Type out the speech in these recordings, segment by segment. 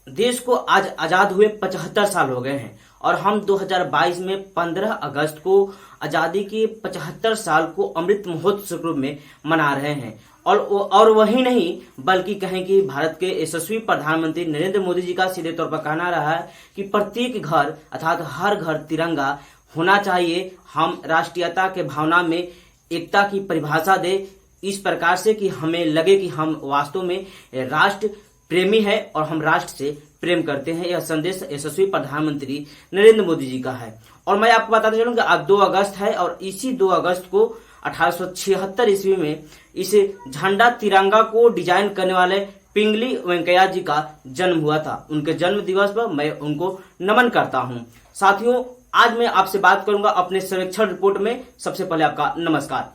देश को आज आजाद हुए 75 साल हो गए हैं और हम 2022 में 15 अगस्त को आजादी के 75 साल को अमृत महोत्सव के रूप में मना रहे हैं। और वही नहीं बल्कि कहें कि भारत के यशस्वी प्रधानमंत्री नरेंद्र मोदी जी का सीधे तौर पर कहना रहा है कि प्रत्येक घर अर्थात हर घर तिरंगा होना चाहिए। हम राष्ट्रीयता के भावना में एकता की परिभाषा दे इस प्रकार से कि हमें लगे कि हम वास्तव में राष्ट्र प्रेमी है और हम राष्ट्र से प्रेम करते हैं। यह संदेश यशस्वी प्रधानमंत्री नरेंद्र मोदी जी का है। और मैं आपको बताते चलूं कि आज 2 अगस्त है और इसी 2 अगस्त को 1876 ईस्वी में इस झंडा तिरंगा को डिजाइन करने वाले पिंगली वेंकैया जी का जन्म हुआ था। उनके जन्म दिवस पर मैं उनको नमन करता हूं। साथियों, आज मैं आपसे बात करूंगा अपने सर्वेक्षण रिपोर्ट में। सबसे पहले आपका नमस्कार।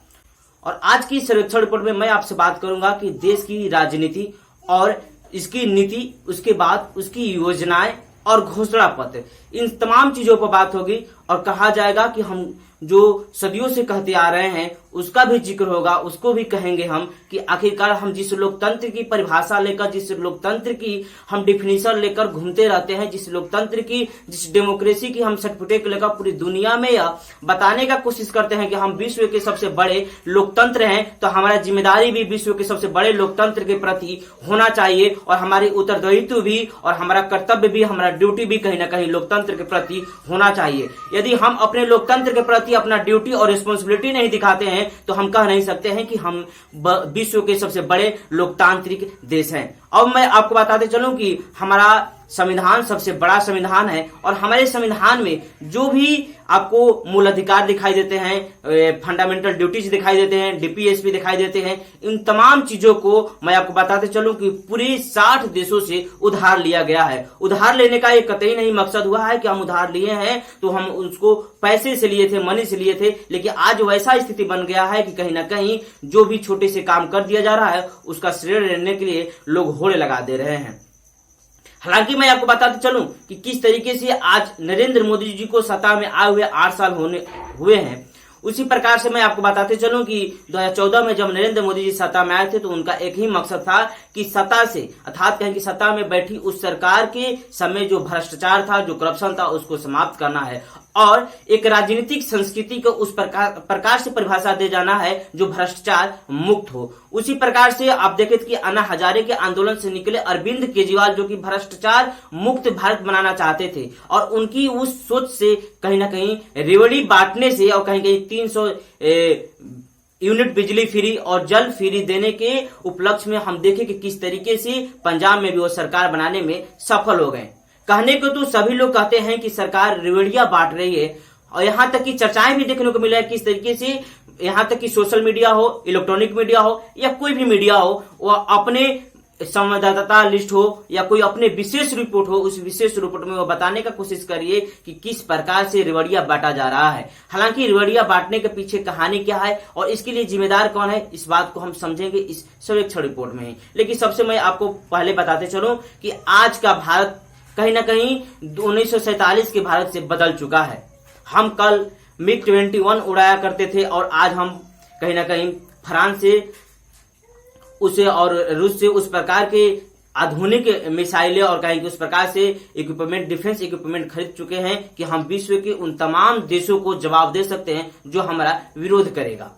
और आज की सर्वेक्षण रिपोर्ट में मैं आपसे बात करूंगा कि देश की राजनीति और इसकी नीति, उसके बाद उसकी योजनाएं और घोषणा पत्र, इन तमाम चीजों पर बात होगी और कहा जाएगा कि हम जो सदियों से कहते आ रहे हैं उसका भी जिक्र होगा। उसको भी कहेंगे हम कि आखिरकार हम जिस लोकतंत्र की परिभाषा लेकर, जिस लोकतंत्र की हम डिफिनीशन लेकर घूमते रहते हैं, जिस लोकतंत्र की, जिस डेमोक्रेसी की हम सर्टिफिकेट लेकर पूरी दुनिया में यह बताने का कोशिश करते हैं कि हम विश्व के सबसे बड़े लोकतंत्र हैं, तो हमारा जिम्मेदारी भी विश्व के सबसे बड़े लोकतंत्र के प्रति होना चाहिए और हमारी उत्तरदायित्व भी और हमारा कर्तव्य भी, हमारा ड्यूटी भी कहीं ना कहीं लोकतंत्र के प्रति होना चाहिए। यदि हम अपने लोकतंत्र के प्रति अपना ड्यूटी और रिस्पॉन्सिबिलिटी नहीं दिखाते हैं तो हम कह नहीं सकते हैं कि हम विश्व के सबसे बड़े लोकतांत्रिक देश हैं। अब मैं आपको बताते चलूं कि हमारा संविधान सबसे बड़ा संविधान है और हमारे संविधान में जो भी आपको मूल अधिकार दिखाई देते हैं, फंडामेंटल ड्यूटीज दिखाई देते हैं, डीपीएसपी दिखाई देते हैं, इन तमाम चीजों को मैं आपको बताते चलूं कि पूरे 60 देशों से उधार लिया गया है। उधार लेने का एक कतई नहीं मकसद हुआ है कि हम उधार लिए हैं तो हम उसको पैसे से लिए थे, मनी से लिए थे, लेकिन आज वैसा स्थिति बन गया है कि कहीं ना कहीं जो भी छोटे से काम कर दिया जा रहा है उसका श्रेय लेने के लिए लोग होड़े लगा दे रहे हैं। हालांकि मैं आपको बताते चलूं कि किस तरीके से आज नरेंद्र मोदी जी को सत्ता में आए हुए 8 साल हुए हैं, उसी प्रकार से मैं आपको बताते चलूं कि 2014 में जब नरेंद्र मोदी जी सत्ता में आए थे तो उनका एक ही मकसद था कि सत्ता से अर्थात कहें कि सत्ता में बैठी उस सरकार के समय जो भ्रष्टाचार था, जो करप्शन था, उसको समाप्त करना है और एक राजनीतिक संस्कृति को उस प्रकार से परिभाषा दे जाना है जो भ्रष्टाचार मुक्त हो। उसी प्रकार से आप देखें कि अन्ना हजारे के आंदोलन से निकले अरविंद केजरीवाल जो कि भ्रष्टाचार मुक्त भारत बनाना चाहते थे और उनकी उस सोच से कहीं ना कहीं रेवड़ी बांटने से और कहीं कहीं 300 यूनिट बिजली फ्री और जल फ्री देने के उपलक्ष्य में हम देखें कि किस तरीके से पंजाब में भी वो सरकार बनाने में सफल हो गए। कहने को तो सभी लोग कहते हैं कि सरकार रेवड़ियां बांट रही है और यहाँ तक की चर्चाएं भी देखने को मिला है किस तरीके से यहाँ तक कि सोशल मीडिया हो, इलेक्ट्रॉनिक मीडिया हो या कोई भी मीडिया हो, वह अपने संवाददाता लिस्ट हो या कोई अपने विशेष रिपोर्ट हो, उस विशेष रिपोर्ट में वो बताने का कोशिश करिए कि किस प्रकार से रेवड़िया बांटा जा रहा है। हालांकि रेवड़िया बांटने के पीछे कहानी क्या है और इसके लिए जिम्मेदार कौन है, इस बात को हम समझेंगे इस सर्वेक्षण रिपोर्ट में ही। लेकिन सबसे मैं आपको पहले बताते चलूं कि आज का भारत कहीं ना कहीं 1947 के भारत से बदल चुका है। हम कल मिग 21 उड़ाया करते थे और आज हम कहीं ना कहीं फ्रांस से उसे और रूस से उस प्रकार के आधुनिक मिसाइलें और कहेंगे उस प्रकार से इक्विपमेंट, डिफेंस इक्विपमेंट खरीद चुके हैं कि हम विश्व के उन तमाम देशों को जवाब दे सकते हैं जो हमारा विरोध करेगा।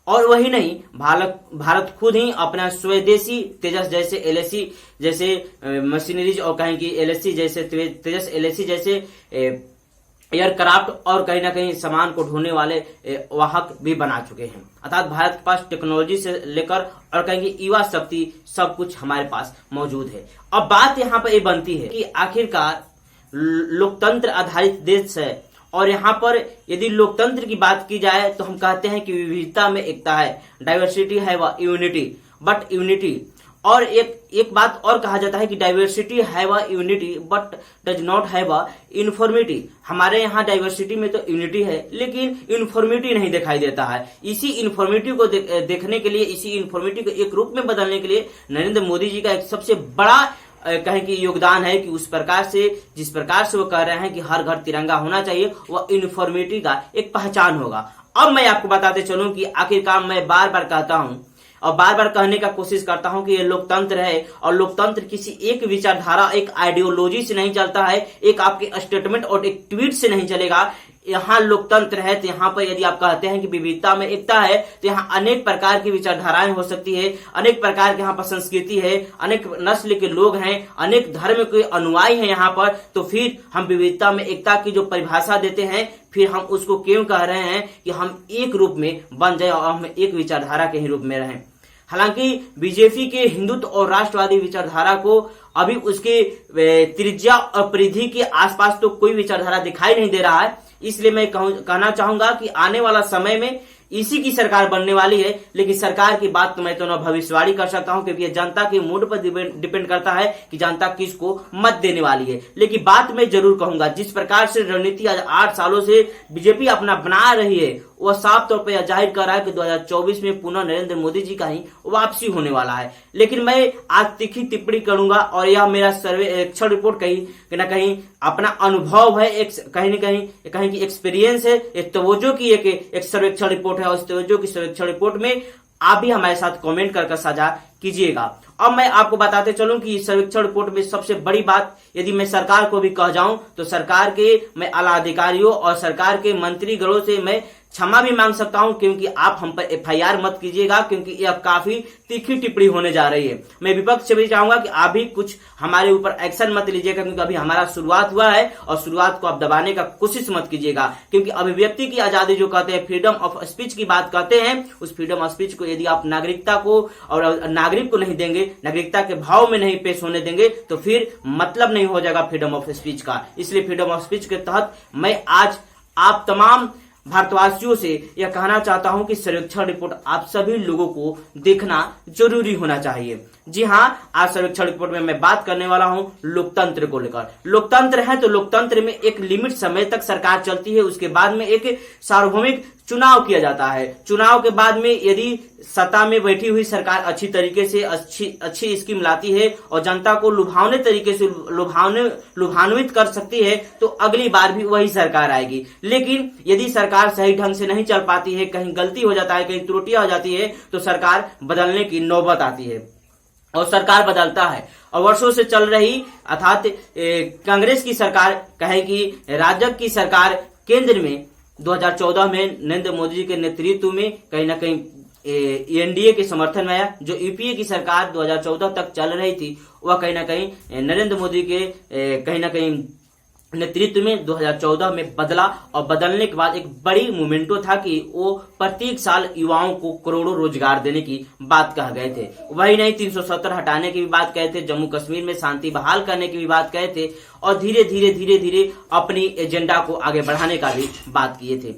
और वही नहीं, भारत खुद ही अपना स्वदेशी तेजस जैसे एलएसी जैसे मशीनरीज और कहेंगे एलएसी जैसे तेजस एलएसी जैसे एयरक्राफ्ट और कहीं ना कहीं सामान को ढोने वाले वाहक भी बना चुके हैं। अर्थात भारत के पास टेक्नोलॉजी से लेकर और कहेंगे युवा शक्ति सब कुछ हमारे पास मौजूद है। अब बात यहाँ पर ये बनती है कि आखिरकार लोकतंत्र आधारित देश है और यहाँ पर यदि लोकतंत्र की बात की जाए तो हम कहते हैं कि विविधता में एकता है, डाइवर्सिटी है व यूनिटी बट यूनिटी। और एक बात और कहा जाता है कि डाइवर्सिटी है व unity but does not have a uniformity. हमारे यहाँ डाइवर्सिटी में तो यूनिटी है लेकिन यूनिफॉर्मिटी नहीं दिखाई देता है। इसी यूनिफॉर्मिटी को देखने के लिए, इसी यूनिफॉर्मिटी को एक रूप में बदलने के लिए नरेंद्र मोदी जी का एक सबसे बड़ा कहें कि योगदान है कि उस प्रकार से जिस प्रकार से वो कह रहे हैं कि हर घर तिरंगा होना चाहिए, वह यूनिफॉर्मिटी का एक पहचान होगा। अब मैं आपको बताते चलूं कि आखिरकार मैं बार बार कहता हूं और बार बार कहने का कोशिश करता हूं कि ये लोकतंत्र है, और लोकतंत्र किसी एक विचारधारा, एक आइडियोलॉजी से नहीं चलता है, एक आपके स्टेटमेंट और एक ट्वीट से नहीं चलेगा। यहाँ लोकतंत्र है तो यहाँ पर यदि आप कहते हैं कि विविधता में एकता है, तो यहाँ अनेक प्रकार की विचारधाराएं हो सकती है, अनेक प्रकार के यहाँ पर संस्कृति है, अनेक नस्ल के लोग हैं, अनेक धर्म के अनुयायी हैं यहाँ पर। तो फिर हम विविधता में एकता की जो परिभाषा देते हैं, फिर हम उसको क्यों कह रहे हैं कि हम एक रूप में बन जाए और हम एक विचारधारा के ही रूप में रहें। हालांकि बीजेपी के हिंदुत्व और राष्ट्रवादी विचारधारा को अभी उसके त्रिज्या और परिधि के आसपास तो कोई विचारधारा दिखाई नहीं दे रहा है। इसलिए मैं कहना चाहूंगा कि आने वाला समय में इसी की सरकार बनने वाली है। लेकिन सरकार की बात तो मैं तो न भविष्यवाणी कर सकता हूं, क्योंकि ये जनता के मूड पर डिपेंड करता है कि जनता किसको मत देने वाली है। लेकिन बात मैं जरूर कहूंगा, जिस प्रकार से रणनीति आज 8 सालों से बीजेपी अपना बना रही है, वह साफ तौर पर यह जाहिर कर रहा है कि 2024 में पुनः नरेंद्र मोदी जी का ही वापसी होने वाला है। लेकिन मैं आज तीखी टिप्पणी करूंगा, और यह मेरा सर्वेक्षण रिपोर्ट कहीं न कहीं अपना अनुभव है, एक कहीं न कहीं की एक्सपीरियंस है, एक तवज्जो की एक सर्वेक्षण रिपोर्ट है। और इस तवज्जो की सर्वेक्षण रिपोर्ट में आप भी हमारे साथ कमेंट कर साझा कीजिएगा। अब मैं आपको बताते चलूं कि इस सर्वेक्षण रिपोर्ट में सबसे बड़ी बात, यदि मैं सरकार को भी कह जाऊं, तो सरकार के मैं आला अधिकारियों और सरकार के मंत्रीगणों से मैं क्षमा भी मांग सकता हूं, क्योंकि आप हम पर एफआईआर मत कीजिएगा, क्योंकि यह काफी तीखी टिप्पणी होने जा रही है। मैं विपक्ष से भी चाहूंगा कि आप भी कुछ हमारे ऊपर एक्शन मत लीजिएगा, क्योंकि अभी हमारा शुरुआत हुआ है और शुरुआत को आप दबाने का कोशिश मत कीजिएगा। क्योंकि अभिव्यक्ति की आजादी जो कहते हैं, फ्रीडम ऑफ स्पीच की बात कहते हैं, उस फ्रीडम ऑफ स्पीच को यदि आप नागरिकता को और नागरिक को नहीं देंगे, नागरिकता के भाव में नहीं पेश होने देंगे, तो फिर मतलब नहीं हो जाएगा फ्रीडम ऑफ स्पीच का। इसलिए फ्रीडम ऑफ स्पीच के तहत मैं आज आप तमाम भारतवासियों से यह कहना चाहता हूं कि सर्वेक्षण रिपोर्ट आप सभी लोगों को देखना जरूरी होना चाहिए। जी हाँ, आज सर्वेक्षण रिपोर्ट में मैं बात करने वाला हूं लोकतंत्र को लेकर। लोकतंत्र है तो लोकतंत्र में एक लिमिट समय तक सरकार चलती है, उसके बाद में एक सार्वभौमिक चुनाव किया जाता है। चुनाव के बाद में यदि सत्ता में बैठी हुई सरकार अच्छी तरीके से अच्छी स्कीम लाती है और जनता को लुभावने तरीके से लुभान्वित कर सकती है, तो अगली बार भी वही सरकार आएगी। लेकिन यदि सरकार सही ढंग से नहीं चल पाती है, कहीं गलती हो जाता है, कहीं त्रुटियां हो जाती है, तो सरकार बदलने की नौबत आती है और सरकार बदलता है। और वर्षों से चल रही अर्थात कांग्रेस की सरकार, कहे कि राजग की सरकार केंद्र में 2014 में नरेंद्र मोदी जी के नेतृत्व में कहीं ना कहीं एनडीए के समर्थन में आया। जो यूपीए की सरकार 2014 तक चल रही थी, वह कहीं ना कहीं नरेंद्र मोदी के कहीं ना कहीं नेतृत्व में 2014 में बदला। और बदलने के बाद एक बड़ी मोमेंटो था कि वो प्रत्येक साल युवाओं को करोड़ों रोजगार देने की बात कह गए थे। वही नहीं, 370 हटाने की भी बात कहे थे, जम्मू कश्मीर में शांति बहाल करने की भी बात कहे थे, और धीरे धीरे अपनी एजेंडा को आगे बढ़ाने का भी बात किए थे।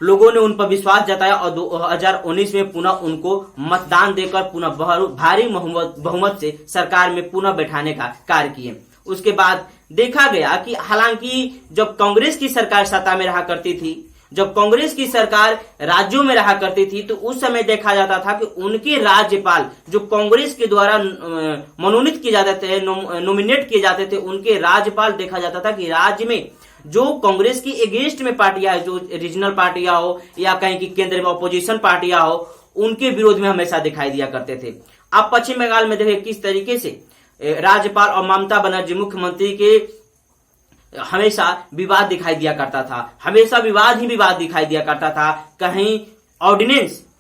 लोगों ने उन पर विश्वास जताया और 2019 में पुनः उनको मतदान देकर पुनः भारी बहुमत से सरकार में पुनः बैठाने का कार्य किए। उसके बाद देखा गया कि हालांकि जब कांग्रेस की सरकार सत्ता में रहा करती थी, जब कांग्रेस की सरकार राज्यों में रहा करती थी, तो उस समय देखा जाता था कि उनके राज्यपाल जो कांग्रेस के द्वारा मनोनीत किए जाते थे, नॉमिनेट किए जाते थे, उनके राज्यपाल देखा जाता था कि राज्य में जो कांग्रेस की अगेंस्ट में पार्टियां है, जो रीजनल पार्टियां हो या कहीं की केंद्र में अपोजिशन पार्टियां हो, उनके विरोध में हमेशा दिखाई दिया करते थे। आप पश्चिम बंगाल में देखें किस तरीके से राज्यपाल और ममता बनर्जी मुख्यमंत्री के हमेशा विवाद दिखाई दिया करता था, हमेशा विवाद ही विवाद दिखाई दिया करता था। कहीं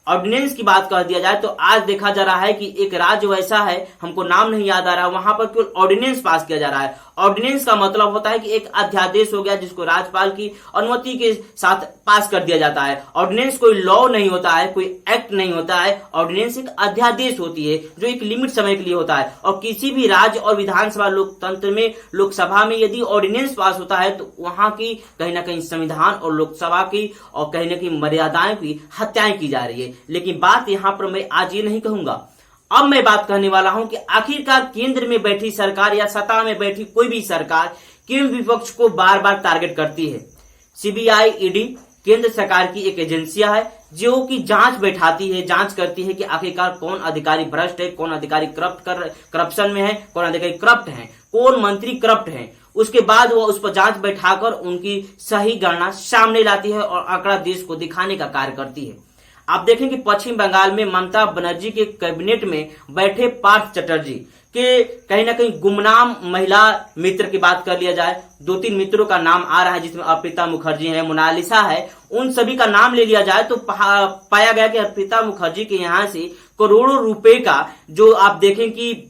ऑर्डिनेंस की बात कह दिया जाए तो आज देखा जा रहा है कि एक राज्य वैसा है, हमको नाम नहीं याद आ रहा, वहां पर केवल ऑर्डिनेंस पास किया जा रहा है। ऑर्डिनेंस का मतलब होता है कि एक अध्यादेश हो गया जिसको राज्यपाल की अनुमति के साथ पास कर दिया जाता है। ऑर्डिनेंस कोई लॉ नहीं होता है, कोई एक्ट नहीं होता है। ऑर्डिनेंस एक अध्यादेश होती है जो एक लिमिट समय के लिए होता है। और किसी भी राज्य और विधानसभा लोकतंत्र में, लोकसभा में यदि ऑर्डिनेंस पास होता है तो वहां की कहीं ना कहीं संविधान और लोकसभा की और कहीं ना कहीं मर्यादाओं की हत्याएं की जा रही है। लेकिन बात यहां पर मैं आज ये नहीं कहूंगा, अब मैं बात करने वाला हूं कि आखिरकार केंद्र में बैठी सरकार या सत्ता में बैठी कोई भी सरकार क्यों विपक्ष को बार बार टारगेट करती है। सीबीआई, ईडी केंद्र सरकार की एक एजेंसियां है जो कि जांच बैठाती है, जांच करती है कि आखिरकार कौन अधिकारी भ्रष्ट है, कौन अधिकारी करप्शन में है, कौन अधिकारी करप्ट है, कौन मंत्री करप्ट है। उसके बाद वो उस पर जांच बैठाकर उनकी सही गणना सामने लाती है और आंकड़ा देश को दिखाने का कार्य करती है। आप देखें कि पश्चिम बंगाल में ममता बनर्जी के कैबिनेट में बैठे पार्थ चटर्जी के कहीं ना कहीं गुमनाम महिला मित्र की बात कर लिया जाए, 2-3 मित्रों का नाम आ रहा है जिसमें अर्पिता मुखर्जी है, मोनालिसा है, उन सभी का नाम ले लिया जाए तो पाया गया कि अर्पिता मुखर्जी के यहाँ से करोड़ों रुपए का जो आप देखें कि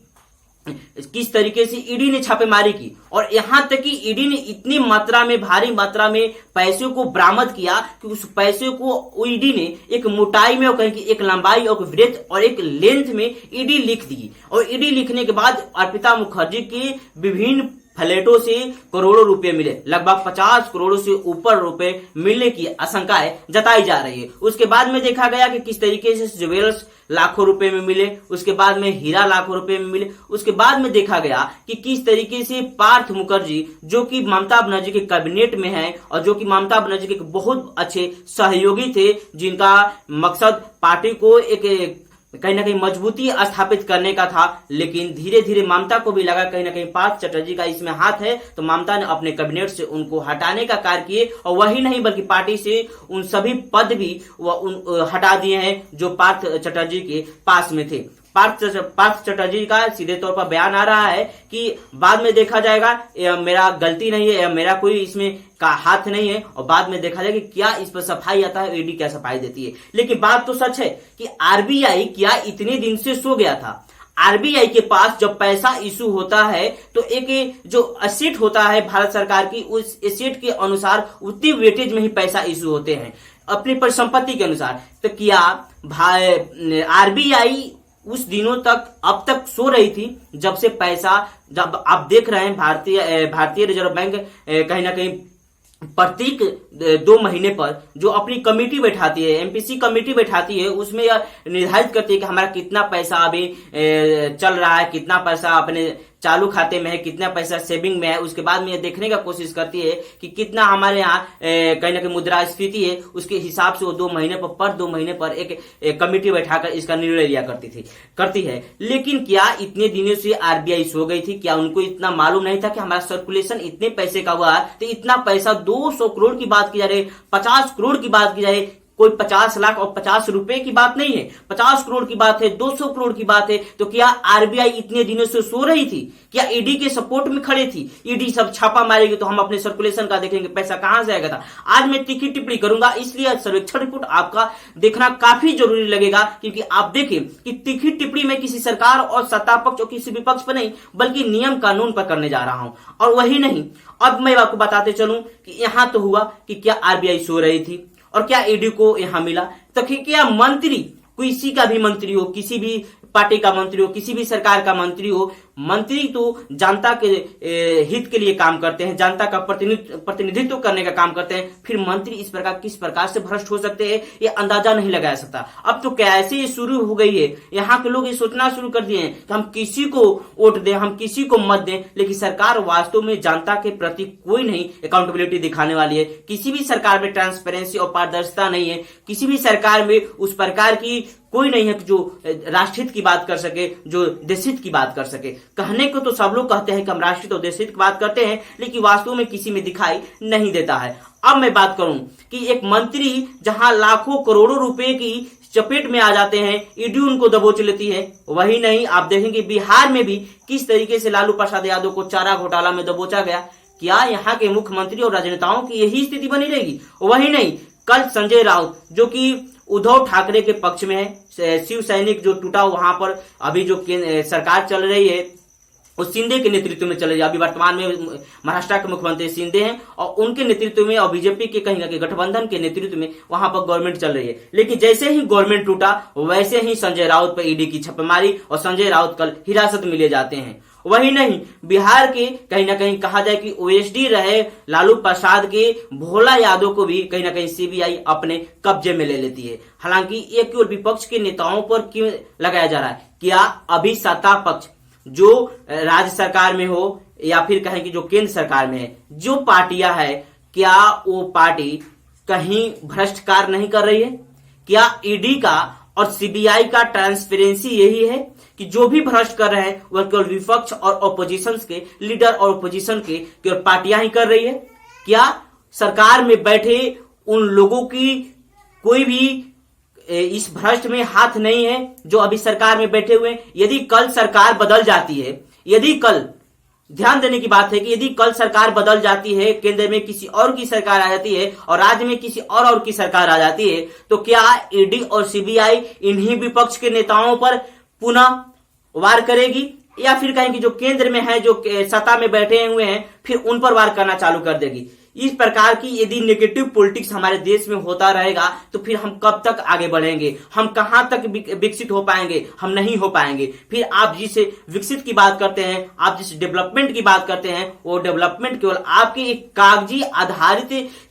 किस तरीके से ईडी ने छापेमारी की, और यहां तक कि ईडी ने इतनी मात्रा में, भारी मात्रा में पैसों को बरामद किया कि उस पैसे को ईडी ने एक मोटाई में और कहीं की एक लंबाई और ब्रेथ और एक लेंथ में ईडी लिख दी। और ईडी लिखने के बाद अर्पिता मुखर्जी के विभिन्न फ्लैटों से करोड़ों रुपए मिले, लगभग 50 करोड़ से ऊपर रुपए मिलने की आशंकाएं जताई जा रही है। उसके बाद में देखा गया कि किस तरीके से ज्वेलर्स लाखों रुपए में मिले, उसके बाद में हीरा लाखों रुपए में मिले, उसके बाद में देखा गया कि किस तरीके से पार्थ मुखर्जी जो कि ममता बनर्जी के कैबिनेट में है और जो कि ममता बनर्जी के बहुत अच्छे सहयोगी थे, जिनका मकसद पार्टी को एक कहीं ना कहीं मजबूती स्थापित करने का था, लेकिन धीरे धीरे ममता को भी लगा कहीं ना कहीं पार्थ चटर्जी का इसमें हाथ है, तो ममता ने अपने कैबिनेट से उनको हटाने का कार्य किए। और वही नहीं बल्कि पार्टी से उन सभी पद भी हटा दिए हैं जो पार्थ चटर्जी के पास में थे। पार्थ चटर्जी का सीधे तौर पर बयान आ रहा है कि बाद में देखा जाएगा, मेरा गलती नहीं है, मेरा कोई इसमें का हाथ नहीं है, और बाद में देखा जाएगा कि क्या इस पर सफाई आता है, ईडी क्या सफाई देती है। लेकिन बात तो सच है कि आरबीआई क्या इतने दिन से सो गया था। आरबीआई के पास जब पैसा इशू होता है तो एक जो एसेट होता है भारत सरकार की, उस एसेट के अनुसार उतनी वेटेज में ही पैसा इशू होते हैं अपनी परिसंपत्ति के अनुसार। तो क्या आरबीआई उस दिनों तक अब तक सो रही थी जब से पैसा, जब आप देख रहे हैं भारतीय रिजर्व बैंक कहीं ना कहीं प्रत्येक 2 महीने पर जो अपनी कमेटी बैठाती है, एमपीसी कमेटी बैठाती है, उसमें यह निर्धारित करती है कि हमारा कितना पैसा अभी चल रहा है, कितना पैसा अपने चालू खाते में है, कितना पैसा सेविंग में है। उसके बाद में ये देखने का कोशिश करती है कि कितना हमारे यहाँ कहीं ना कहीं मुद्रास्फीति है, उसके हिसाब से वो 2 महीने पर एक कमेटी बैठाकर इसका निर्णय लिया करती है। लेकिन क्या इतने दिनों से आरबीआई सो गई थी? क्या उनको इतना मालूम नहीं था कि हमारा सर्कुलेशन इतने पैसे का हुआ है? तो इतना पैसा 200 करोड़ की बात की जा रही है, 50 करोड़ की बात की जा रही है, कोई 50 लाख और 50 रुपए की बात नहीं है, 50 करोड़ की बात है, 200 करोड़ की बात है। तो क्या आरबीआई इतने दिनों से सो रही थी? क्या ईडी के सपोर्ट में खड़े थी? ईडी सब छापा मारेगी तो हम अपने सर्कुलेशन का देखेंगे, पैसा कहां से आएगा था। आज मैं तीखी टिप्पणी करूंगा, इसलिए सर्वेक्षण रिपोर्ट आपका देखना काफी जरूरी लगेगा, क्योंकि आप देखें कि तीखी टिप्पणी में किसी सरकार और सत्ता पक्ष और किसी विपक्ष पर नहीं बल्कि नियम कानून पर करने जा रहा हूं। और वही नहीं, अब मैं आपको बताते चलूं कि यहां तो हुआ कि क्या आरबीआई सो रही थी और क्या ईडी को यहां मिला, तो क्या मंत्री, किसी का भी मंत्री हो, किसी भी पार्टी का मंत्री हो, किसी भी सरकार का मंत्री हो, मंत्री तो जनता के हित के लिए काम करते हैं, जनता का प्रतिनिधित्व करने का काम करते हैं। फिर मंत्री इस प्रकार किस प्रकार से भ्रष्ट हो सकते हैं, ये अंदाजा नहीं लगाया सकता। अब तो कैसे ये शुरू हो गई है, यहाँ के लोग ये सोचना शुरू कर दिए हैं कि हम किसी को वोट दें, हम किसी को मत दें, लेकिन सरकार वास्तव में जनता के प्रति कोई नहीं अकाउंटेबिलिटी दिखाने वाली है। किसी भी सरकार में ट्रांसपेरेंसी और पारदर्शिता नहीं है, किसी भी सरकार में उस प्रकार की कोई नहीं है जो राष्ट्रहित की बात कर सके, जो देशहित की बात कर सके। कहने को तो सब लोग कहते हैं कि हम राष्ट्रहित और देशहित की बात करते हैं, लेकिन वास्तव में किसी में दिखाई नहीं देता है। अब मैं बात करूं कि एक मंत्री जहां लाखों करोड़ों रुपए की चपेट में आ जाते हैं, ईडी उनको दबोच लेती है। वही नहीं, आप देखेंगे बिहार में भी किस तरीके से लालू प्रसाद यादव को चारा घोटाला में दबोचा गया। क्या यहाँ के मुख्यमंत्री और राजनेताओं की यही स्थिति बनी रहेगी? वही नहीं, कल संजय राउत जो कि उद्धव ठाकरे के पक्ष में है, शिव सैनिक जो टूटा वहां पर अभी जो सरकार चल रही है वो शिंदे के नेतृत्व में चल रही है। अभी वर्तमान में महाराष्ट्र के मुख्यमंत्री शिंदे हैं और उनके नेतृत्व में और बीजेपी के कहीं ना कहीं गठबंधन के नेतृत्व में वहां पर गवर्नमेंट चल रही है। लेकिन जैसे ही गवर्नमेंट टूटा वैसे ही संजय राउत पर ईडी की छापेमारी और संजय राउत कल हिरासत में ले जाते हैं। वही नहीं, बिहार के कहीं ना कहीं कहा जाए कि ओएसडी रहे लालू प्रसाद के भोला यादव को भी कहीं ना कहीं सीबीआई अपने कब्जे में ले लेती है। हालांकि ये केवल विपक्ष के नेताओं पर क्यों लगाया जा रहा है? क्या अभी सत्ता पक्ष जो राज्य सरकार में हो या फिर कहें कि जो केंद्र सरकार में है, जो पार्टियां है, क्या वो पार्टी कहीं भ्रष्ट कार्य नहीं कर रही है? क्या ईडी का और सीबीआई का ट्रांसपेरेंसी यही है कि जो भी भ्रष्ट कर रहे हैं वह केवल विपक्ष और ऑपोजिशन के लीडर और ऑपोजिशन के केवल पार्टियां ही कर रही है? क्या सरकार में बैठे उन लोगों की कोई भी इस भ्रष्ट में हाथ नहीं है जो अभी सरकार में बैठे हुए हैं। यदि कल सरकार बदल जाती है, यदि कल, ध्यान देने की बात है कि यदि कल सरकार बदल जाती है, केंद्र में किसी और की सरकार आ जाती है और राज्य में किसी और की सरकार आ जाती है, तो क्या ईडी और सीबीआई इन्हीं विपक्ष के नेताओं पर पुनः वार करेगी, या फिर कहेंगे जो केंद्र में है, जो सत्ता में बैठे हुए हैं, फिर उन पर वार करना चालू कर देगी? इस प्रकार की यदि नेगेटिव पॉलिटिक्स हमारे देश में होता रहेगा तो फिर हम कब तक आगे बढ़ेंगे, हम कहां तक विकसित हो पाएंगे? हम नहीं हो पाएंगे। फिर आप जिस विकसित की बात करते हैं, आप जिस डेवलपमेंट की बात करते हैं, वो डेवलपमेंट केवल आपके एक कागजी आधारित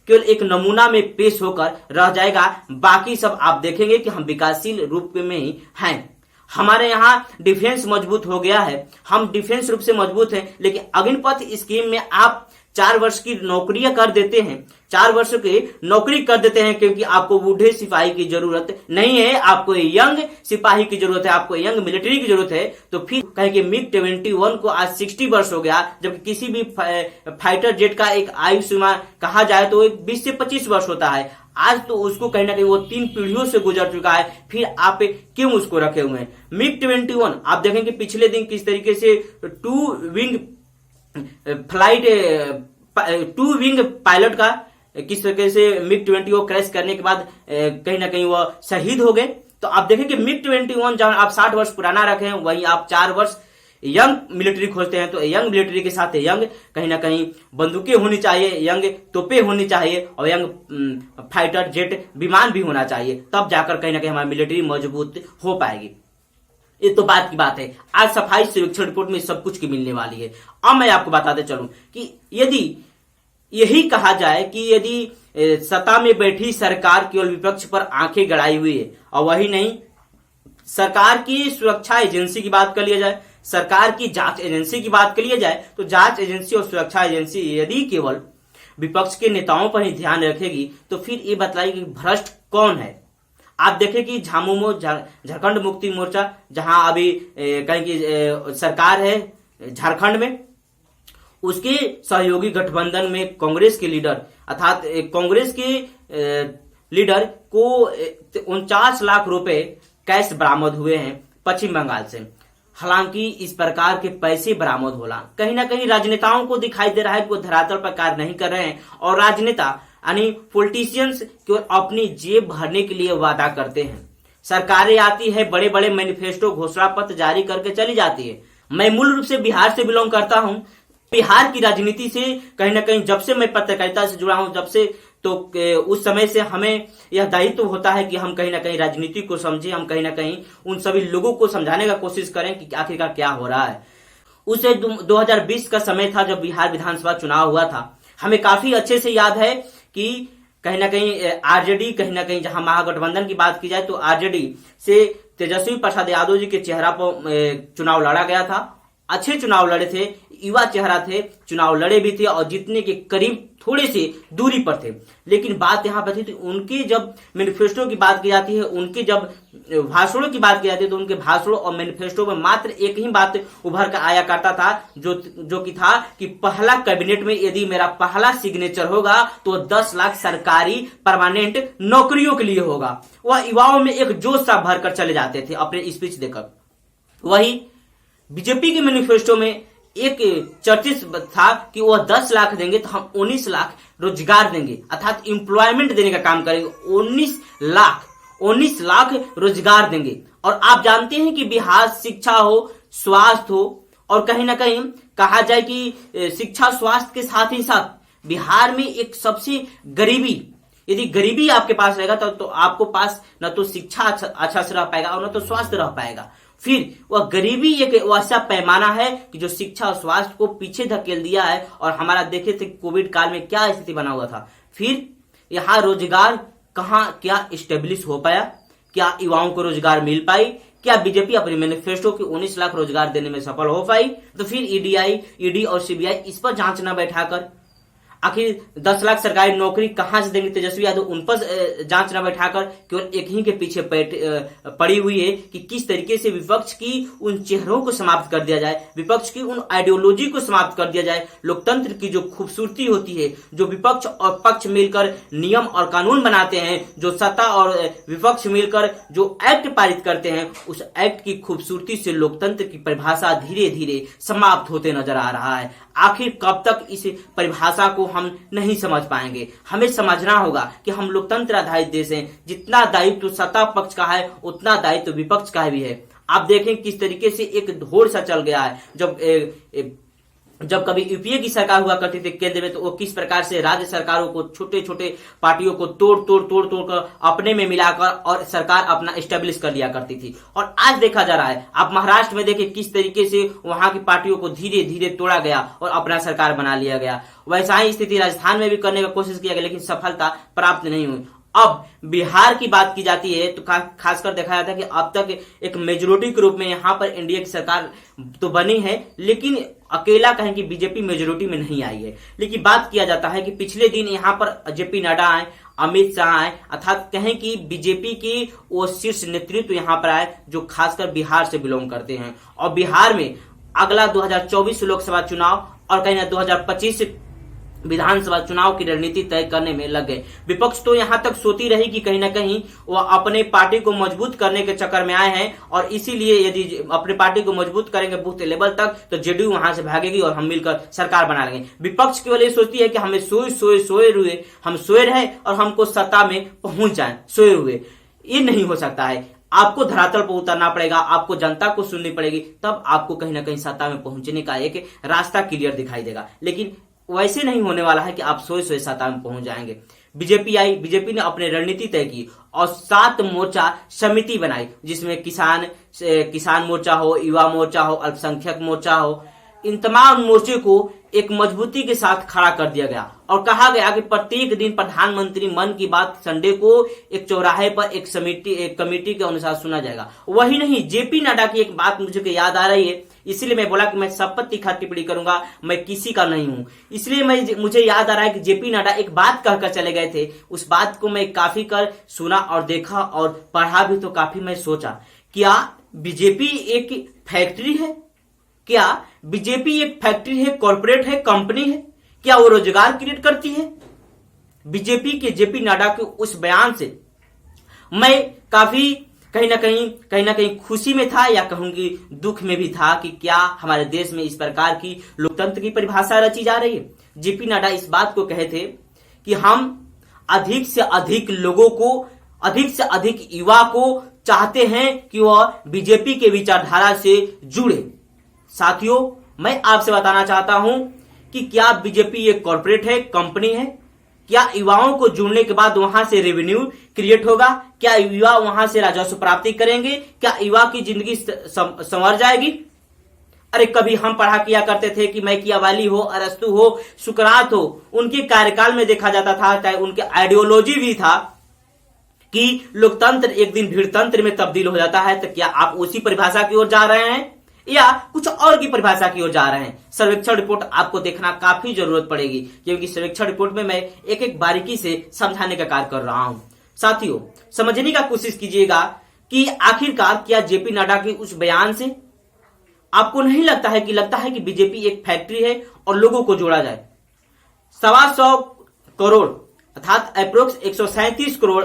केवल एक नमूना में पेश होकर रह जाएगा। बाकी सब आप देखेंगे कि हम विकासशील रूप में ही हैं। हमारे यहाँ डिफेंस मजबूत हो गया है, हम डिफेंस रूप से मजबूत हैं, लेकिन अग्निपथ स्कीम में आप 4 वर्ष की नौकरियां कर देते हैं, 4 वर्ष की नौकरी कर देते हैं, क्योंकि आपको बूढ़े सिपाही की जरूरत नहीं है, आपको यंग सिपाही की जरूरत है, आपको यंग मिलिट्री की जरूरत है। तो फिर कहें कि मिग 21 को आज 60 वर्ष हो गया, जबकि किसी भी फाइटर जेट का एक आयु सीमा कहा जाए तो 20 से 25 वर्ष होता है। आज तो उसको कहीं ना कहीं वो 3 पीढ़ियों से गुजर चुका है, फिर आप क्यों उसको रखे हुए हैं? मिग 21 आप देखेंगे पिछले दिन किस तरीके से 2 विंग पायलट का किस तरीके से मिग 20 को क्रैश करने के बाद कहीं ना कहीं वह शहीद हो गए। तो आप देखें कि मिग 21 जहां आप 60 वर्ष पुराना रखे हैं, वहीं आप 4 वर्ष यंग मिलिट्री खोजते हैं। तो यंग मिलिट्री के साथ यंग कहीं ना कहीं बंदूकें होनी चाहिए, यंग तोपें होनी चाहिए, और यंग फाइटर जेट विमान भी होना चाहिए, तब जाकर कहीं ना कहीं हमारी मिलिट्री मजबूत हो पाएगी। ये तो बात की बात है। आज सफाई सर्वेक्षण रिपोर्ट में सब कुछ की मिलने वाली है। अब मैं आपको बताते चलूं कि यदि यही कहा जाए कि यदि सत्ता में बैठी सरकार केवल विपक्ष पर आंखें गड़ाई हुई है, और वही नहीं, सरकार की सुरक्षा एजेंसी की बात कर लिया जाए, सरकार की जांच एजेंसी की बात कर लिया जाए, तो जांच एजेंसी और सुरक्षा एजेंसी यदि केवल विपक्ष के नेताओं पर ही ध्यान रखेगी, तो फिर ये बतलाइए कि भ्रष्ट कौन है। आप देखें कि झामुमो झारखंड मुक्ति मोर्चा, जहां अभी कहीं की सरकार है झारखंड में, उसके सहयोगी गठबंधन में कांग्रेस के लीडर, अर्थात कांग्रेस के लीडर को 49 लाख रुपए कैश बरामद हुए हैं पश्चिम बंगाल से। हालांकि इस प्रकार के पैसे बरामद होला कहीं ना कहीं राजनेताओं को दिखाई दे रहा है कि वो धरातल पर कार्य नहीं कर रहे हैं, और राजनेता यानी पॉलिटिशियंस केवल अपनी जेब भरने के लिए वादा करते हैं। सरकारें आती है, बड़े बड़े मैनिफेस्टो घोषणा पत्र जारी करके चली जाती है। मैं मूल रूप से बिहार से बिलोंग करता हूं। बिहार की राजनीति से कहीं ना कहीं जब से मैं पत्रकारिता से जुड़ा हूं, जब से, तो उस समय से हमें यह दायित्व होता है कि हम कहीं ना कहीं राजनीति को समझें, हम कहीं ना कहीं उन सभी लोगों को समझाने का कोशिश करें कि आखिरकार क्या हो रहा है। उसे 2020 का समय था जब बिहार विधानसभा चुनाव हुआ था। हमें काफी अच्छे से याद है कि कहीं ना कहीं आरजेडी, कहीं ना कहीं जहां महागठबंधन की बात की जाए तो आरजेडी से तेजस्वी प्रसाद यादव जी के चेहरा पर चुनाव लड़ा गया था। अच्छे चुनाव लड़े थे, युवा चेहरा थे, चुनाव लड़े भी थे और जीतने के करीब थोड़े से दूरी पर थे। लेकिन बात यहाँ पर थी, उनके जब मैनिफेस्टो की बात की जाती है, उनके जब भाषणों की बात की जाती है, तो उनके भाषणों और मैनिफेस्टो में मात्र एक ही बात उभर कर आया करता था, जो कि था कि पहला कैबिनेट में यदि मेरा पहला सिग्नेचर होगा तो 10 लाख सरकारी परमानेंट नौकरियों के लिए होगा। वह युवाओं में एक जोश सा भर कर चले जाते थे अपने स्पीच देकर। वही बीजेपी के मैनिफेस्टो में एक चर्चित था कि वह 10 लाख देंगे तो हम 19 लाख रोजगार देंगे, अर्थात एम्प्लॉयमेंट देने का काम करेंगे। 19 लाख रोजगार देंगे। और आप जानते हैं कि बिहार शिक्षा हो, स्वास्थ्य हो, और कहीं ना कहीं कहा जाए कि शिक्षा स्वास्थ्य के साथ ही साथ बिहार में एक सबसे गरीबी, यदि गरीबी आपके पास रहेगा तो आपको पास न तो शिक्षा अच्छा से रह पाएगा और न तो स्वास्थ्य रह पाएगा। फिर वह गरीबी एक ऐसा पैमाना है कि जो शिक्षा और स्वास्थ्य को पीछे धकेल दिया है। और हमारा देखे थे कोविड काल में क्या स्थिति बना हुआ था। फिर यहाँ रोजगार कहाँ क्या स्टेब्लिश हो पाया? क्या युवाओं को रोजगार मिल पाई? क्या बीजेपी अपने मैनिफेस्टो की 19 लाख रोजगार देने में सफल हो पाई? तो फिर ईडी और सीबीआई इस पर जांच न बैठाकर आखिर 10 लाख सरकारी नौकरी कहां से देंगे तेजस्वी यादव? उन पर जांच न बैठाकर केवल एक ही के पीछे पड़ी हुई है कि किस तरीके से विपक्ष की उन चेहरों को समाप्त कर दिया जाए, विपक्ष की उन आइडियोलॉजी को समाप्त कर दिया जाए। लोकतंत्र की जो खूबसूरती होती है, जो विपक्ष और पक्ष मिलकर नियम और कानून बनाते हैं, जो सत्ता और विपक्ष मिलकर जो एक्ट पारित करते हैं, उस एक्ट की खूबसूरती से लोकतंत्र की परिभाषा धीरे धीरे समाप्त होते नजर आ रहा है। आखिर कब तक इस परिभाषा को हम नहीं समझ पाएंगे? हमें समझना होगा कि हम लोकतंत्र आधारित देश हैं। जितना दायित्व सत्ता पक्ष का है उतना दायित्व विपक्ष का भी है। आप देखें किस तरीके से एक ढोल सा चल गया है। जब कभी यूपीए की सरकार हुआ करती थी केंद्र में, तो वो किस प्रकार से राज्य सरकारों को, छोटे छोटे पार्टियों को तोड़ कर अपने में मिलाकर और सरकार अपना स्टेब्लिश कर लिया करती थी। और आज देखा जा रहा है, आप महाराष्ट्र में देखिए किस तरीके से वहां की पार्टियों को धीरे धीरे तोड़ा गया और अपना सरकार बना लिया गया। वैसा ही स्थिति राजस्थान में भी करने का कोशिश किया गया, लेकिन सफलता प्राप्त नहीं हुई। अब बिहार की बात की जाती है तो खासकर देखा जाता है कि अब तक एक मेजोरिटी के रूप में यहाँ पर एनडीए की सरकार तो बनी है, लेकिन अकेला कहें कि बीजेपी मेजोरिटी में नहीं आई है। लेकिन बात किया जाता है कि पिछले दिन यहाँ पर जेपी नड्डा आए, अमित शाह आए, अर्थात कहें कि बीजेपी की वो शीर्ष नेतृत्व यहाँ पर आए जो खासकर बिहार से बिलोंग करते हैं। और बिहार में अगला 2024 लोकसभा चुनाव और कहीं ना 2025 विधानसभा चुनाव की रणनीति तय करने में लग गए। विपक्ष तो यहां तक सोती रही कि कहीं ना कहीं वह अपने पार्टी को मजबूत करने के चक्कर में आए हैं, और इसीलिए यदि अपने पार्टी को मजबूत करेंगे बूथ लेवल तक तो जेडीयू वहां से भागेगी और हम मिलकर सरकार बना लेंगे। विपक्ष केवल ये सोचती है कि हमें हम सोए रहे और हमको सत्ता में पहुंच जाए सोए हुए। ये नहीं हो सकता है। आपको धरातल पर उतरना पड़ेगा, आपको जनता को सुननी पड़ेगी, तब आपको कहीं ना कहीं सत्ता में पहुंचने का एक रास्ता क्लियर दिखाई देगा। लेकिन वैसे नहीं होने वाला है कि आप सोए सत्ता में पहुंच जाएंगे। बीजेपी आई, बीजेपी ने अपनी रणनीति तय की और 7 मोर्चा समिति बनाई, जिसमें किसान मोर्चा हो, युवा मोर्चा हो, अल्पसंख्यक मोर्चा हो, इन तमाम मोर्चे को एक मजबूती के साथ खड़ा कर दिया गया और कहा गया कि प्रत्येक दिन प्रधानमंत्री मन की बात संडे को एक चौराहे पर एक कमेटी के अनुसार सुना जाएगा। वही नहीं, जेपी नड्डा की एक बात मुझे याद आ रही है, इसलिए मैं बोला कि मैं सब पर तीखा टिप्पणी करूंगा, मैं किसी का नहीं हूं। इसलिए मुझे याद आ रहा है कि जेपी नड्डा एक बात कहकर चले गए थे। उस बात को मैं काफी कर सुना और देखा और पढ़ा भी, तो काफी मैं सोचा, क्या बीजेपी एक फैक्ट्री है? क्या बीजेपी एक फैक्ट्री है, कॉर्पोरेट है, कंपनी है? क्या वो रोजगार क्रिएट करती है? बीजेपी के जेपी नड्डा के उस बयान से मैं काफी कहीं ना कहीं खुशी में था, या कहूंगी दुख में भी था कि क्या हमारे देश में इस प्रकार की लोकतंत्र की परिभाषा रची जा रही है। जेपी नड्डा इस बात को कहे थे कि हम अधिक से अधिक लोगों को, अधिक से अधिक युवा को चाहते हैं कि वह बीजेपी के विचारधारा से जुड़े। साथियों, मैं आपसे बताना चाहता हूं कि क्या बीजेपी एक कॉर्पोरेट है, कंपनी है? क्या युवाओं को जुड़ने के बाद वहां से रेवेन्यू क्रिएट होगा? क्या युवा वहां से राजस्व प्राप्ति करेंगे? क्या युवा की जिंदगी संवर जाएगी? अरे कभी हम पढ़ा किया करते थे कि मैकियावेली हो, अरस्तु हो, सुकरात हो, उनके कार्यकाल में देखा जाता था, चाहे उनके आइडियोलॉजी भी था कि लोकतंत्र एक दिन भीड़तंत्र में तब्दील हो जाता है। तो क्या आप उसी परिभाषा की ओर जा रहे हैं या कुछ और की परिभाषा की ओर जा रहे हैं? सर्वेक्षण रिपोर्ट आपको देखना काफी जरूरत पड़ेगी, क्योंकि सर्वेक्षण रिपोर्ट में मैं एक एक बारीकी से समझाने का कार्य कर रहा हूं। साथियों, समझने का कोशिश कीजिएगा कि आखिरकार क्या जेपी नड्डा के उस बयान से आपको नहीं लगता है कि बीजेपी एक फैक्ट्री है और लोगों को जोड़ा जाए? 125 करोड़ अर्थात अप्रोक्स 137 करोड़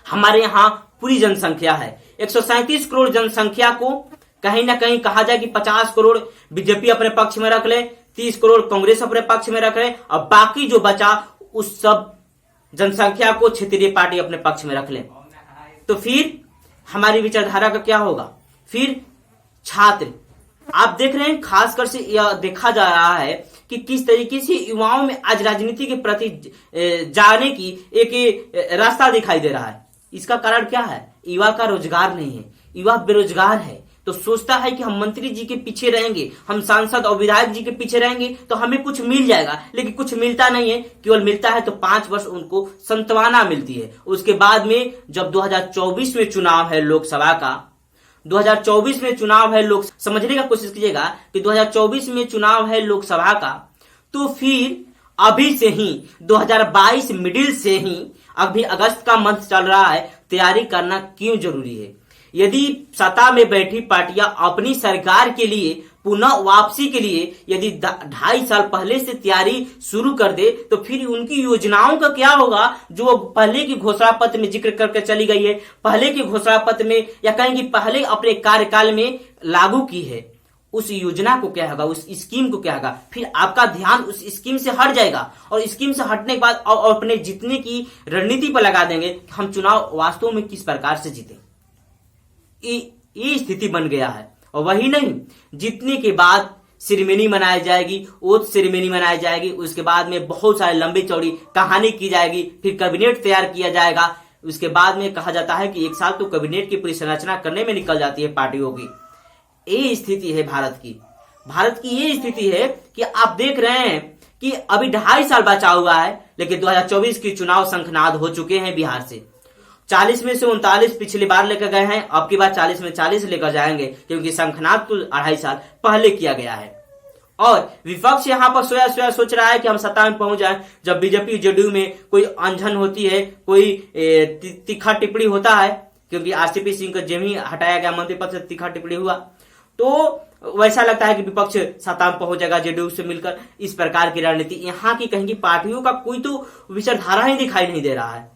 हमारे यहां पूरी जनसंख्या है। 137 करोड़ जनसंख्या को कहीं ना कहीं कहा जाए कि 50 करोड़ बीजेपी अपने पक्ष में रख ले, 30 करोड़ कांग्रेस अपने पक्ष में रख ले, और बाकी जो बचा उस सब जनसंख्या को क्षेत्रीय पार्टी अपने पक्ष में रख ले, तो फिर हमारी विचारधारा का क्या होगा? फिर छात्र, आप देख रहे हैं, खासकर से यह देखा जा रहा है कि किस तरीके से युवाओं में आज राजनीति के प्रति जाने की एक रास्ता दिखाई दे रहा है। इसका कारण क्या है? युवा का रोजगार नहीं है, युवा बेरोजगार है, तो सोचता है कि हम मंत्री जी के पीछे रहेंगे, हम सांसद और विधायक जी के पीछे रहेंगे तो हमें कुछ मिल जाएगा, लेकिन कुछ मिलता नहीं है। केवल मिलता है तो 5 वर्ष उनको संत्वना मिलती है। उसके बाद में जब 2024 में चुनाव है लोकसभा का, 2024 में चुनाव है समझने का कोशिश कीजिएगा कि 2024 में चुनाव है लोकसभा का, तो फिर अभी से ही 2022 मिडिल से ही, अभी अगस्त का मंथ चल रहा है, तैयारी करना क्यों जरूरी है? यदि सत्ता में बैठी पार्टियां अपनी सरकार के लिए पुनः वापसी के लिए यदि 2.5 साल पहले से तैयारी शुरू कर दे तो फिर उनकी योजनाओं का क्या होगा जो पहले की घोषणा पत्र में जिक्र करके चली गई है, पहले की घोषणा पत्र में या कहें कि पहले अपने कार्यकाल में लागू की है, उस योजना को क्या होगा, उस स्कीम को क्या होगा? फिर आपका ध्यान उस स्कीम से हट जाएगा और स्कीम से हटने के बाद और अपने जीतने की रणनीति पर लगा देंगे। हम चुनाव वास्तव में किस प्रकार से जीते, ये स्थिति बन गया है। और वही नहीं, जीतने के बाद सेरेमनी मनाई जाएगी, ओथ सेरेमनी मनाई जाएगी, उसके बाद में बहुत सारी लंबी चौड़ी कहानी की जाएगी, फिर कैबिनेट तैयार किया जाएगा। उसके बाद में कहा जाता है कि 1 साल तो कैबिनेट की पूरी संरचना करने में निकल जाती है पार्टियों की। ये स्थिति है भारत की। भारत की ये स्थिति है कि आप देख रहे हैं कि अभी 2.5 साल बचा हुआ है, लेकिन 2024 की चुनाव शंखनाद हो चुके हैं बिहार से। 40 में से 39 पिछली बार लेकर गए हैं, अब की बार 40 में 40 लेकर जाएंगे, क्योंकि शंखनाद तो 2.5 साल पहले किया गया है। और विपक्ष यहां पर सोया सोच रहा है कि हम सत्ता में पहुंच जाएं। जब बीजेपी जेडीयू में कोई अनजन होती है, कोई तीखा टिप्पणी होता है, क्योंकि आरसीपी सिंह को जब ही हटाया गया मंत्री पद से तीखा टिप्पणी हुआ, तो वैसा लगता है कि विपक्ष सत्ता में पहुंच जाएगा जेडीयू से मिलकर। इस प्रकार की रणनीति यहाँ की कहेंगी पार्टियों का कोई तो विचारधारा ही दिखाई नहीं दे रहा है,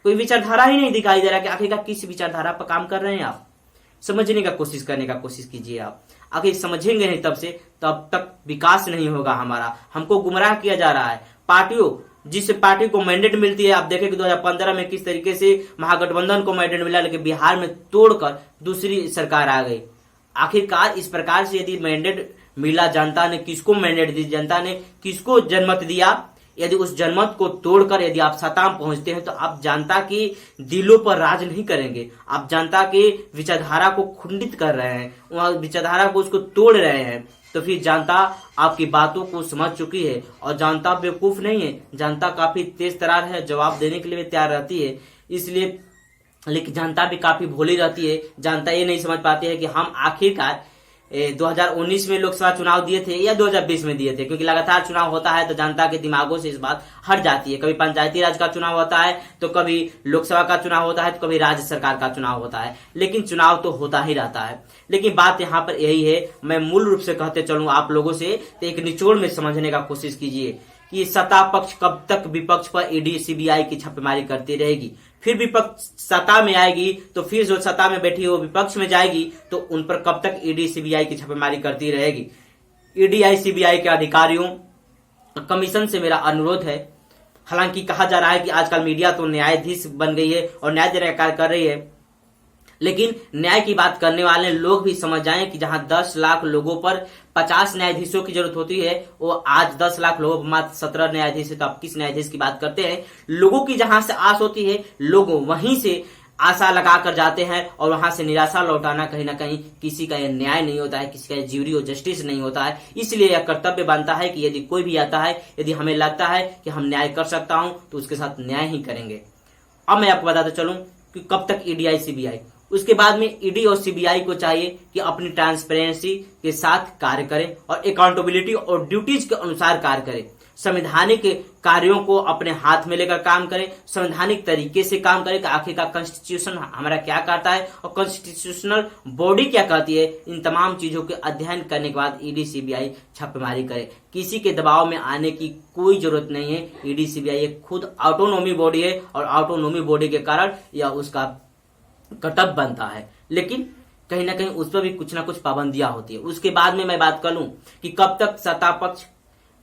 कोई विचारधारा ही नहीं दिखाई दे रहा कि आखिरकार किस विचारधारा पर काम कर रहे हैं। आप समझने का कोशिश करने का कोशिश कीजिए। आप आखिर समझेंगे नहीं तब तक विकास नहीं होगा हमारा। हमको गुमराह किया जा रहा है। पार्टियों, जिस पार्टी को मैंडेट मिलती है, आप देखें कि 2015 में किस तरीके से महागठबंधन को मैंडेट मिला, लेकिन बिहार में तोड़कर दूसरी सरकार आ गई। आखिरकार इस प्रकार से यदि मैंडेट मिला, जनता ने किसको मैंडेट दी, जनता ने किसको जनमत दिया, यदि उस जनमत को तोड़कर यदि आप सत्ता में पहुंचते हैं तो आप जनता के दिलों पर राज नहीं करेंगे। आप जनता के विचारधारा को खंडित कर रहे हैं, वहां विचारधारा को उसको तोड़ रहे हैं। तो फिर जनता आपकी बातों को समझ चुकी है और जनता बेवकूफ नहीं है, जनता काफी तेज तरार है, जवाब देने के लिए तैयार रहती है। इसलिए लेकिन जनता भी काफी भोली रहती है। जनता ये नहीं समझ पाती है कि हम आखिरकार 2019 में लोकसभा चुनाव दिए थे या 2020 में दिए थे, क्योंकि लगातार चुनाव होता है तो जनता के दिमागों से इस बात हट जाती है। कभी पंचायती राज का चुनाव होता है तो कभी लोकसभा का चुनाव होता है तो कभी राज्य सरकार का चुनाव होता है, लेकिन चुनाव तो होता ही रहता है। लेकिन बात यहाँ पर यही है, मैं मूल रूप से कहते चलूं आप लोगों से, तो एक निचोड़ में समझने का कोशिश कीजिए कि सत्ता पक्ष कब तक विपक्ष पर ईडी सीबीआई की छापेमारी करती रहेगी। फिर विपक्ष सत्ता में आएगी तो फिर जो सत्ता में बैठी वो विपक्ष में जाएगी तो उन पर कब तक ईडी सीबीआई की छापेमारी करती रहेगी। ईडी सीबीआई के अधिकारियों कमीशन से मेरा अनुरोध है। हालांकि कहा जा रहा है कि आजकल मीडिया तो न्यायाधीश बन गई है और न्याय देने का कार्य कर रही है, लेकिन न्याय की बात करने वाले लोग भी समझ जाएं कि जहां 10 लाख लोगों पर 50 न्यायाधीशों की जरूरत होती है, वो आज 10 लाख लोगों पर मात्र 17 न्यायाधीश है, तो आप किस न्यायाधीश की बात करते हैं। लोगों की जहां से आस होती है, लोग वहीं से आशा लगा कर जाते हैं और वहां से निराशा लौटाना कहीं ना कहीं किसी का यह न्याय नहीं होता है, किसी का यह ज्यूरी और जस्टिस नहीं होता है। इसलिए यह कर्तव्य बनता है कि यदि कोई भी आता है, यदि हमें लगता है कि हम न्याय कर सकता हूं तो उसके साथ न्याय ही करेंगे। अब मैं आपको बताता चलूं कि कब तक ईडी सीबीआई, उसके बाद में ईडी और सीबीआई को चाहिए कि अपनी ट्रांसपेरेंसी के साथ कार्य करें और अकाउंटेबिलिटी और ड्यूटीज के अनुसार कार्य करें। संवैधानिक कार्यों को अपने हाथ में लेकर काम करें, संवैधानिक तरीके से काम करें कि आखिरकार कॉन्स्टिट्यूशन हमारा क्या कहता है और कॉन्स्टिट्यूशनल बॉडी क्या कहती है। इन तमाम चीजों के अध्ययन करने के बाद ईडी सीबीआई छापेमारी करे। किसी के दबाव में आने की कोई जरूरत नहीं है। ईडी सीबीआई एक खुद ऑटोनोमी बॉडी है और ऑटोनोमी बॉडी के कारण यह उसका कर्तव्य बनता है, लेकिन कहीं ना कहीं उस पर भी कुछ ना कुछ पाबंदियां होती है। उसके बाद में मैं बात कर लूं कि कब तक सत्ता पक्ष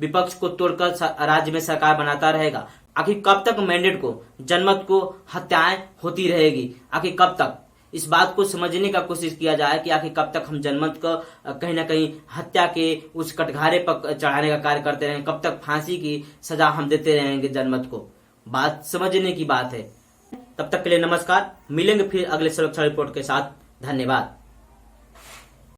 विपक्ष को तोड़कर राज्य में सरकार बनाता रहेगा। आखिर कब तक मैंडेट को, जनमत को हत्याएं होती रहेगी। आखिर कब तक इस बात को समझने का कोशिश किया जाए कि आखिर कब तक हम जनमत को कहीं ना कहीं हत्या के उस कटघरे पर चढ़ाने का कार्य करते रहेंगे, कब तक फांसी की सजा हम देते रहेंगे जनमत को। बात समझने की बात है। तब तक के लिए नमस्कार, मिलेंगे फिर अगले सुरक्षा रिपोर्ट के साथ। धन्यवाद।